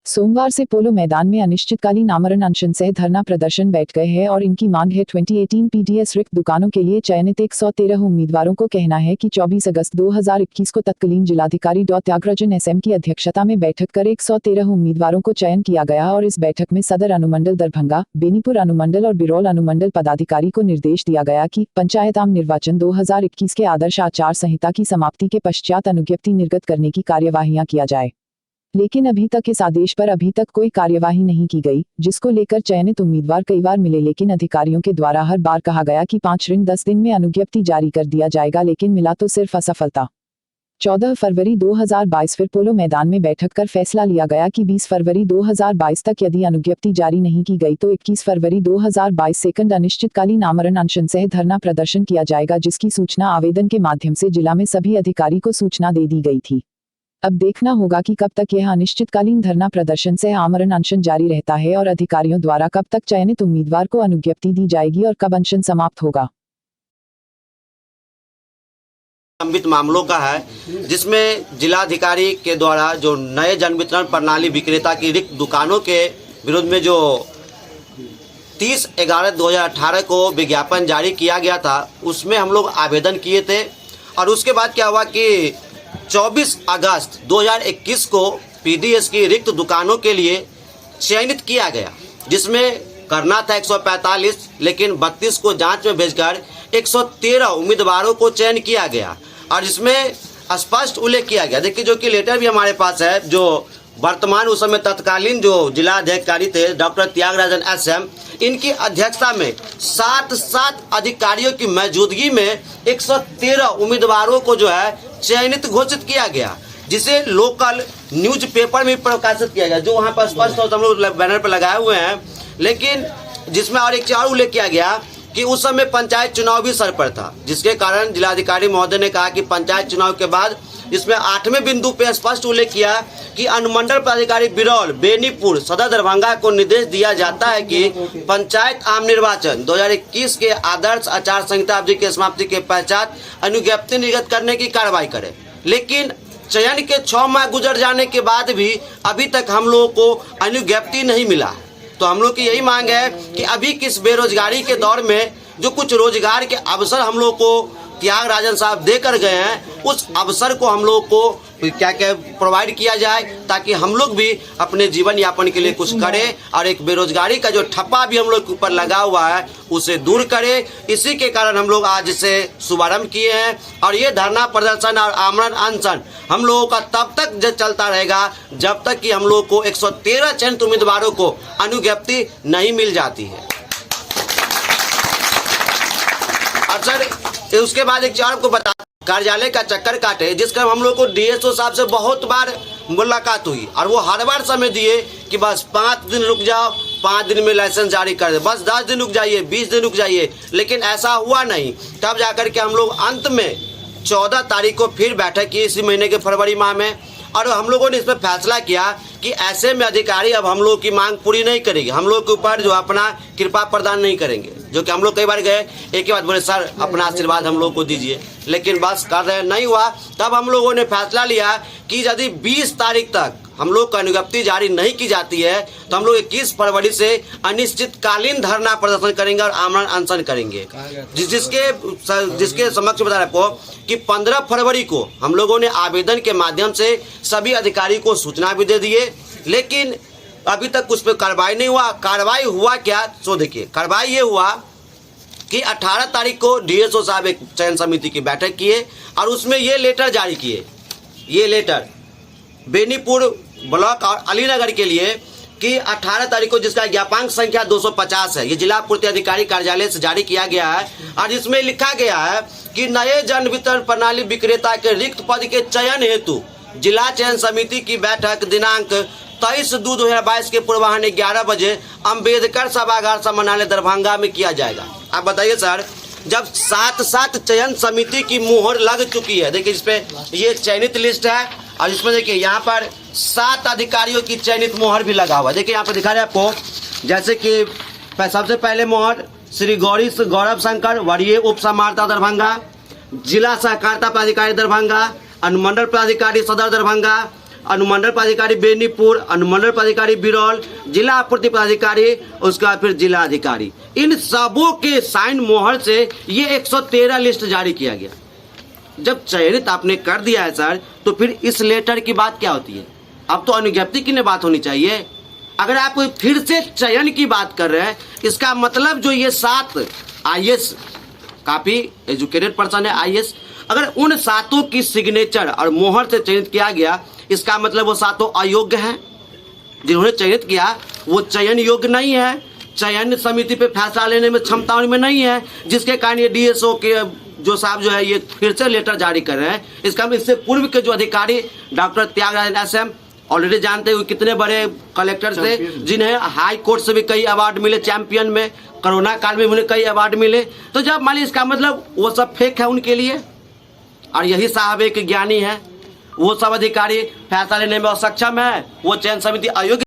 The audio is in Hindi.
सोमवार से पोलो मैदान में अनिश्चितकालीन आमरण अनशन सह धरना प्रदर्शन बैठ गए हैं और इनकी मांग है 2018 पीडीएस रिक्त दुकानों के लिए चयनित 113 उम्मीदवारों को कहना है कि 24 अगस्त 2021 को तत्कालीन जिलाधिकारी डॉ त्यागराजन एसएम की अध्यक्षता में बैठक कर 113 उम्मीदवारों को चयन किया गया और इस बैठक में सदर अनुमंडल दरभंगा, बेनीपुर अनुमंडल और बिरौल अनुमंडल पदाधिकारी को निर्देश दिया गया कि पंचायत आम निर्वाचन 2021 के आदर्श आचार संहिता की समाप्ति के पश्चात अनुज्ञप्ति निर्गत करने की कार्यवाहियां किया जाए। लेकिन अभी तक इस आदेश पर अभी तक कोई कार्यवाही नहीं की गई, जिसको लेकर चयनित उम्मीदवार कई बार मिले, लेकिन अधिकारियों के द्वारा हर बार कहा गया कि 5-10 दिन में अनुज्ञप्ति जारी कर दिया जाएगा, लेकिन मिला तो सिर्फ असफलता। 14 फरवरी 2022 फिर पोलो मैदान में बैठक कर फैसला लिया गया कि 20 फरवरी 2022 तक यदि अनुज्ञप्ति जारी नहीं की गई तो 21 फरवरी 2022 सेकंड अनिश्चितकालीन आमरण अनशन सह धरना प्रदर्शन किया जाएगा, जिसकी सूचना आवेदन के माध्यम से जिला में सभी अधिकारी को सूचना दे दी गई थी। अब देखना होगा कि कब तक यह अनिश्चितकालीन धरना प्रदर्शन से आमरण अनशन जारी रहता है और अधिकारियों द्वारा कब तक चयनित उम्मीदवार को अनुज्ञप्ति दी जाएगी और कब अनशन समाप्त होगा। लंबित मामलों का है, जिसमें जिलाधिकारी के द्वारा जो नए जन वितरण प्रणाली विक्रेता की रिक्त दुकानों के विरोध में जो 30/11/2018 को विज्ञापन जारी किया गया था, उसमें हम लोग आवेदन किए थे। और उसके बाद क्या हुआ कि 24 अगस्त 2021 को पीडीएस की रिक्त दुकानों के लिए चयनित किया गया, जिसमें करना था 145, लेकिन 32 को जांच में भेजकर 113 उम्मीदवारों को चयन किया गया। और इसमें स्पष्ट उल्लेख किया गया, देखिए जो कि लेटर भी हमारे पास है, जो वर्तमान उस समय तत्कालीन जो जिला अधिकारी थे डॉक्टर त्यागराजन एसएम, इनकी अध्यक्षता में 7 अधिकारियों की मौजूदगी में 113 उम्मीदवारों को जो है चयनित घोषित किया गया, जिसे लोकल न्यूज़पेपर में प्रकाशित किया गया, जो वहाँ पर स्पष्ट तौर से हम लोग बैनर पर लगाए हुए हैं। लेकिन जिसमें और एक चीज और उल्लेख किया गया कि उस समय पंचायत चुनाव भी सर पर था, जिसके कारण जिलाधिकारी महोदय ने कहा कि पंचायत चुनाव के बाद इसमें 8वें बिंदु पे स्पष्ट उल्लेख किया कि अनुमंडल पदाधिकारी बिरौल, बेनीपुर, सदर दरभंगा को निर्देश दिया जाता है कि पंचायत आम निर्वाचन 2021 के आदर्श आचार संहिता अवधि के समाप्ति के पश्चात अनुज्ञप्ति निर्गत करने की कार्रवाई करे। लेकिन चयन के 6 माह गुजर जाने के बाद भी अभी तक हम लोगों को अनुज्ञप्ति नहीं मिला। तो हम लोग की यही मांग है कि अभी किस बेरोजगारी के दौर में जो कुछ रोजगार के अवसर हम लोग को त्यागराजन साहब देकर गए हैं, उस अवसर को हम लोग को क्या प्रोवाइड किया जाए, ताकि हम लोग भी अपने जीवन यापन के लिए कुछ करें और एक बेरोजगारी का जो ठप्पा भी हम लोग के ऊपर लगा हुआ है उसे दूर करें। इसी के कारण हम लोग आज इसे शुभारंभ किए हैं और ये धरना प्रदर्शन और आमरण अनशन हम लोगों का तब तक चलता रहेगा जब तक कि हम लोग को 113 चयनित उम्मीदवारों को अनुज्ञप्ति नहीं मिल जाती है। और सर उसके बाद एक चीज आपको बता, कार्यालय का चक्कर काटे, जिसका हम लोग को डीएसओ साहब से बहुत बार मुलाकात हुई और वो हर बार समय दिए कि बस 5 दिन रुक जाओ, 5 दिन में लाइसेंस जारी कर दे, बस 10 दिन रुक जाइए, 20 दिन रुक जाइए, लेकिन ऐसा हुआ नहीं। तब जाकर के हम लोग अंत में 14 तारीख को फिर बैठक की इसी महीने के फरवरी माह में, और हम लोगों ने इसमें फैसला किया कि ऐसे में अधिकारी अब हम लोग की मांग पूरी नहीं करेगी, हम लोग के ऊपर जो अपना कृपा प्रदान नहीं करेंगे। जो कि हम लोग कई बार गए, एक ही बात बोले, सर अपना आशीर्वाद हम लोग को दीजिए, लेकिन बस कर रहे नहीं हुआ। तब हम लोगों ने फैसला लिया कि यदि 20 तारीख तक हम लोग को अनुज्ञप्ति जारी नहीं की जाती है तो हम लोग 21 फरवरी से अनिश्चितकालीन धरना प्रदर्शन करेंगे और आमरण अनशन करेंगे। जिसके समक्ष बता रहे आपको कि 15 फरवरी को हम लोगों ने आवेदन के माध्यम से सभी अधिकारी को सूचना भी दे दिए, लेकिन अभी तक उस पर कार्रवाई नहीं हुआ। कार्रवाई हुआ क्या, सो देखिए, कार्रवाई ये हुआ कि 18 तारीख को डीएसओ साहब एक चयन समिति की बैठक किए और उसमें ये लेटर जारी किए, ये लेटर बेनीपुर ब्लॉक और अलीनगर के लिए कि 18 तारीख को, जिसका ज्ञापांक संख्या 250 है, ये जिला पूर्ति अधिकारी कार्यालय से जारी किया गया है और इसमें लिखा गया है कि नए जन वितरण प्रणाली विक्रेता के रिक्त पद के चयन हेतु जिला चयन समिति की बैठक दिनांक 23/2/2022 के पूर्वाह्न 11 बजे अंबेडकर सभागार समानालय दरभंगा में किया जाएगा। आप बताइए सर, जब 7 चयन समिति की मुहर लग चुकी है, देखिए इस पे ये चयनित लिस्ट है और इसमें देखिए यहाँ पर 7 अधिकारियों की चयनित मोहर भी लगा हुआ है। देखिए यहाँ पर दिखा रहे हैं आपको, जैसे कि सबसे पहले मोहर श्री गौरव शंकर, वरीय उप समाहर्ता दरभंगा, जिला सहकारिता पदाधिकारी दरभंगा, अनुमंडल पदाधिकारी सदर दरभंगा, अनुमंडल पदाधिकारी बेनीपुर, अनुमंडल पदाधिकारी बिरौल, जिला आपूर्ति पदाधिकारी, उसके बाद फिर जिला अधिकारी, इन सबों के साइन मोहर से ये 113 लिस्ट जारी किया गया। जब चयनित आपने कर दिया है सर, तो फिर इस लेटर की बात क्या होती है? अब तो अनुज्ञप्ति की बात होनी चाहिए। अगर आप फिर से चयन की बात कर रहे हैं, इसका मतलब जो ये 7 IAS, काफी एजुकेटेड पर्सन है IAS, अगर उन 7 की सिग्नेचर और मोहर से चयनित किया गया, इसका मतलब वो 7 अयोग्य हैं। जिन्होंने चयनित किया वो चयन योग्य नहीं है, चयन समिति पे फैसला लेने में क्षमता उनमें नहीं है, जिसके कारण ये DSO के जो साहब जो है ये फिर से लेटर जारी कर रहे हैं। इसका इससे पूर्व के जो अधिकारी डॉक्टर त्यागराजन SM ऑलरेडी जानते हुए कितने बड़े कलेक्टर थे, जिन्हें हाई कोर्ट से भी कई अवार्ड मिले, चैंपियन में, कोरोना काल में उन्हें कई अवार्ड मिले। तो जब मान लीजिए इसका मतलब वो सब फेक है उनके लिए, और यही साहब एक ज्ञानी है, वो सब अधिकारी फैसला लेने में असक्षम है, वो चयन समिति अयोग्य